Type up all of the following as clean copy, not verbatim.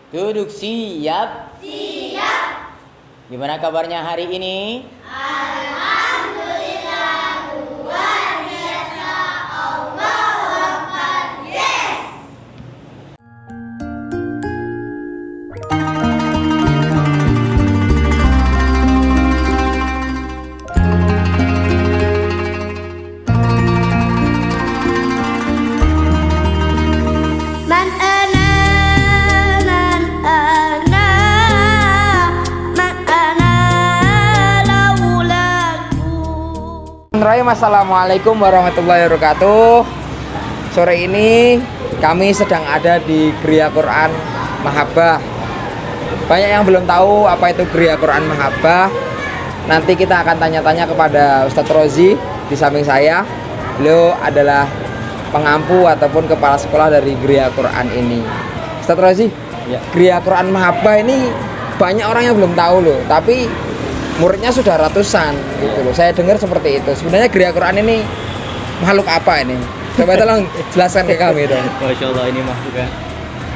Duduk siap. Siap. Gimana kabarnya hari ini? Alhamdulillah luar biasa. Allahu Akbar. Yes. Man ana Assalamualaikum warahmatullahi wabarakatuh. Sore ini kami sedang ada di Gria Quran Mahabbah. Banyak yang belum tahu apa itu Gria Quran Mahabbah. Nanti kita akan tanya-tanya kepada Ustadz Rozi di samping saya. Beliau adalah pengampu ataupun kepala sekolah dari Gria Quran ini. Ustadz Rozi, Ya. Gria Quran Mahabbah ini banyak orang yang belum tahu loh, tapi muridnya sudah ratusan gitu loh. Saya dengar seperti itu. Sebenarnya Gria Quran ini makhluk apa ini? Coba tolong jelaskan ke kami dong. Masya Allah, ini mah juga.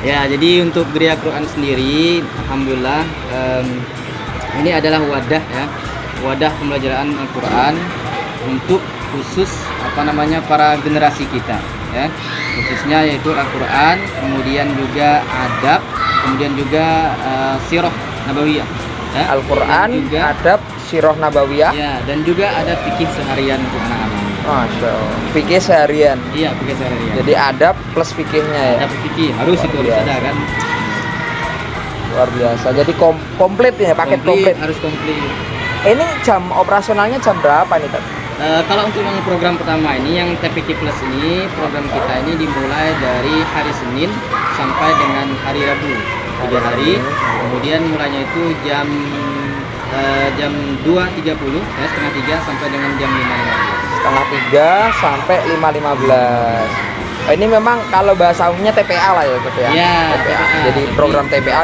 Ya, jadi untuk Gria Quran sendiri, alhamdulillah ini adalah wadah ya, wadah pembelajaran Al-Quran untuk khusus para generasi kita ya, khususnya yaitu Al-Quran, kemudian juga adab, kemudian juga sirah nabawiyah. Ya, Al-Quran, juga, adab, sirah nabawiyah. ya, dan juga ada fikih seharian untuk anak-anak. Masya Allah. Fikih seharian. Iya, fikih seharian. Jadi adab plus fikihnya ya. ada fikih harus itu harus ada kan. Luar biasa. Jadi komplit ya, paket komplit. Harus komplit. Ini jam operasionalnya jam berapa nih, Tad? Kalau untuk yang program pertama ini, yang TPQ Plus ini, program kita ini dimulai dari hari Senin sampai dengan hari Rabu, 3 hari. Kemudian mulainya itu jam 2.30 ya, setengah 3 sampai dengan jam 5.15. Setengah 3 sampai 5.15. Ini memang kalau bahasa umumnya TPA lah ya, TPA. Iya, TPA. TPA. Jadi program TPA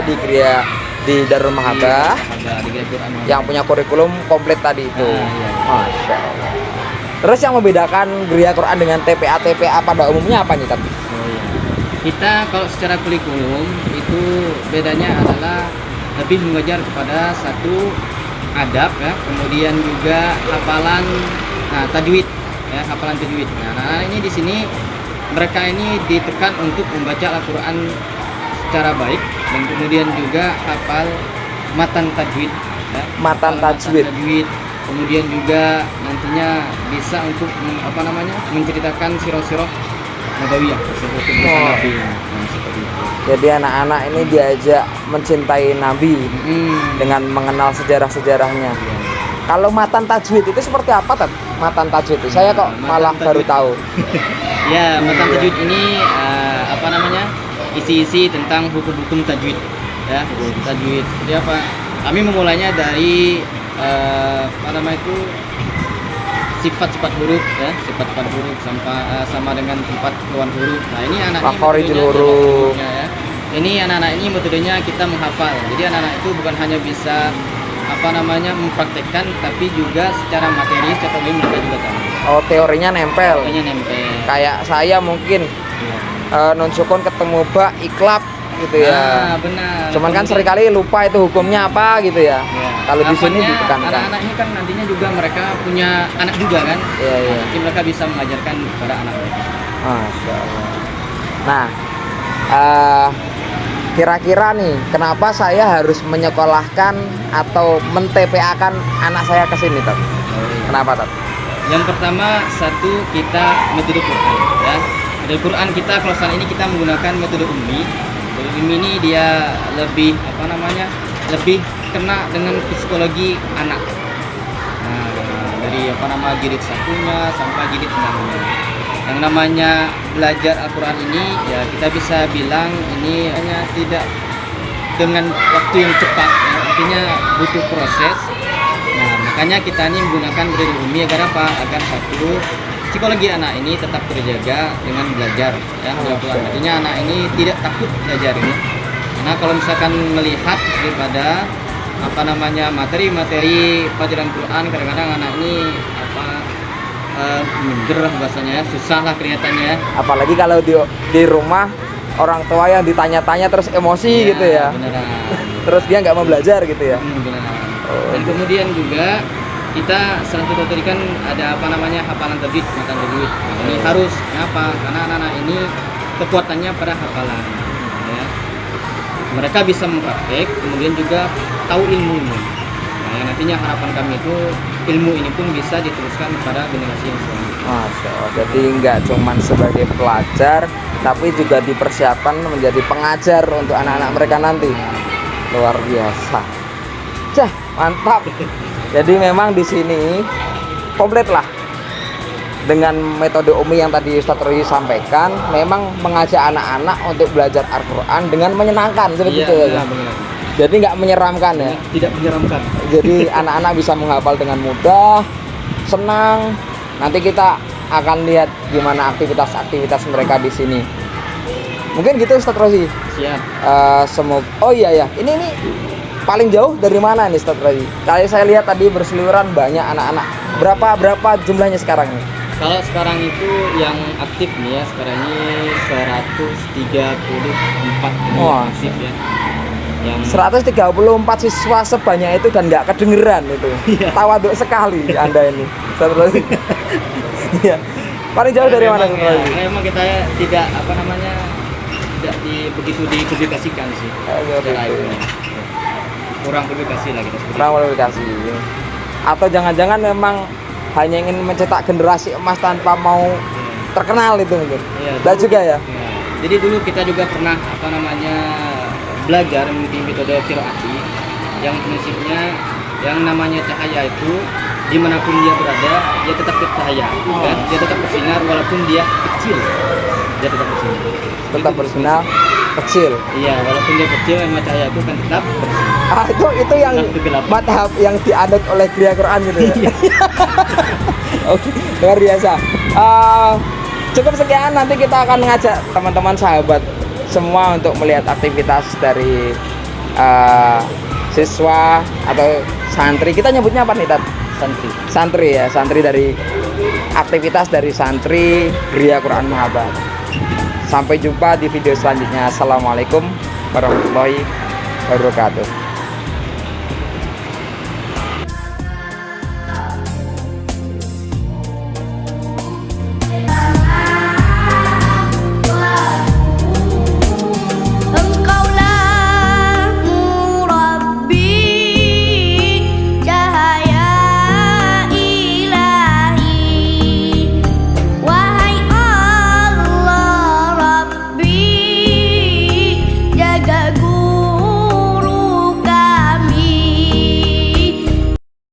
di Darul Mahabbah Ada di Gria Quran. yang punya kurikulum komplit tadi itu. Iya. Masya Allah. Terus yang membedakan Gria Quran dengan TPA pada umumnya apa nih, Tad? Oh, iya. Kita kalau secara kurikulum itu bedanya adalah lebih mengajar kepada satu adab ya, kemudian juga hafalan tajwid ya, hafalan tajwid. Nah, ini di sini mereka ini ditekan untuk membaca Al-Quran secara baik dan kemudian juga hafal matan tajwid ya, Matan hafal tajwid. Kemudian juga nantinya bisa untuk menceritakan sirah-sirah nabawiyah seperti Nabi. Nah, seperti itu. Jadi anak-anak ini diajak mencintai Nabi dengan mengenal sejarah-sejarahnya. Kalau matan tajwid itu seperti apa, Tad? Matan tajwid itu saya kok Matan malah baru tajwid. tahu. Ya, matan tajwid ini isi-isi tentang hukum-hukum tajwid ya, hukum tajwid. Jadi apa? Kami memulainya dari sifat-sifat huruf ya, sifat-sifat huruf sama dengan tempat keluar huruf. Nah, ini anak Makhorijul huruf. ya. Ini anak-anak ini metodenya kita menghafal. Jadi anak-anak itu bukan hanya bisa mempraktekkan, tapi juga secara materi, secara umum mereka juga tahu. Oh, teorinya nempel. Makanya nempel. Kayak saya mungkin Ya. nun sukun ketemu ba iklab gitu ya. Benar. Cuman kan Kemudian- seringkali lupa itu hukumnya apa gitu ya. Ya. Kalau di sini Harapannya ditekankan. anak-anak ini kan nantinya juga mereka punya anak juga kan. Iya, iya. Jadi mereka bisa mengajarkan kepada anak mereka. Masya Allah. Nah, kira-kira nih, kenapa saya harus menyekolahkan atau men-TPA-kan anak saya ke sini, Tad? Kenapa, Tad? Yang pertama, satu, kita metode Quran ya. Metode Quran kita kalau saat ini kita menggunakan metode ummi. Metode ummi ini dia lebih lebih kena dengan psikologi anak. Nah, dari jilid 1-nya sampai jilid 6-nya. Yang namanya belajar Al-Quran ini ya, kita bisa bilang ini hanya tidak dengan waktu yang cepat ya, artinya butuh proses. Nah, makanya kita ini menggunakan metode ummi agar apa? Agar satu, psikologi anak ini tetap terjaga dengan belajar ya, Al-Quran. Artinya anak ini tidak takut belajar ini. Karena kalau misalkan melihat daripada materi-materi pelajaran Quran, kadang-kadang anak ini minder bahasanya ya, susah lah kelihatannya. Apalagi kalau di rumah orang tua yang ditanya-tanya terus emosi gitu ya. Beneran. Terus dia nggak mau belajar gitu ya. Beneran. Oh. Dan kemudian juga kita satu tadi kan ada apa namanya hafalan tajwid, matan tajwid. Ini harus kenapa? Karena anak-anak ini kekuatannya pada hafalan. Ya. Mereka bisa mempraktek, kemudian juga tahu ilmunya. Nah, yang nantinya harapan kami itu ilmu ini pun bisa diteruskan kepada generasi yang selanjutnya. Masya Allah. Jadi nggak cuman sebagai pelajar, tapi juga dipersiapkan menjadi pengajar untuk anak-anak mereka nanti. Luar biasa. Cah, mantap. Jadi memang di sini komplit lah dengan metode Umi yang tadi Ustadz Roy sampaikan. Memang mengajak anak-anak untuk belajar Al-Quran dengan menyenangkan seperti itu ya. Benar. Jadi nggak menyeramkan ya. Tidak menyeramkan. Jadi anak-anak bisa menghafal dengan mudah, senang. Nanti kita akan lihat gimana aktivitas-aktivitas mereka di sini. Mungkin gitu Ustadz Rozi. Siap. Semoga. Oh iya ya. Ini paling jauh dari mana nih Ustadz Rozi? Kayak saya lihat tadi berseliweran banyak anak-anak. Berapa jumlahnya sekarang nih? Kalau sekarang itu yang aktif nih ya, sekarang ini 134 ini Wah. yang aktif ya. Yang 134 siswa sebanyak itu dan nggak kedengeran itu. Iya. Tawaduk sekali Anda ini. Ustadz Rozi. Iya. Paling jauh dari mana Ustadz Rozi? Memang kita tidak apa namanya tidak begitu dipublikasikan sih. Secara gitu. itu. Kurang publikasi lah kita. Kurang kualifikasi. Atau jangan-jangan memang hanya ingin mencetak generasi emas tanpa mau terkenal itu mungkin. Iya, Dan dulu- juga ya. Ya. Jadi dulu kita juga pernah apa namanya belajar mengikuti metode qiraati yang prinsipnya yang namanya cahaya itu dimanapun dia berada dia tetap bercahaya dan dia tetap bersinar walaupun dia kecil, dia tetap bersinar. Tetap Itu bersinar kecil. Iya, walaupun dia kecil memang cahaya itu kan tetap bersinar. Itu yang Tetap kegelapan. madhab yang dianut oleh Gria Quran gitu ya. Iya. Oke, luar biasa. Cukup sekian, nanti kita akan mengajak teman-teman sahabat semua untuk melihat aktivitas dari siswa atau santri. Kita nyebutnya apa nih, Tat? Santri. Santri ya, santri dari aktivitas dari santri Gria Quran Mahabah. Sampai jumpa di video selanjutnya. Assalamualaikum warahmatullahi wabarakatuh.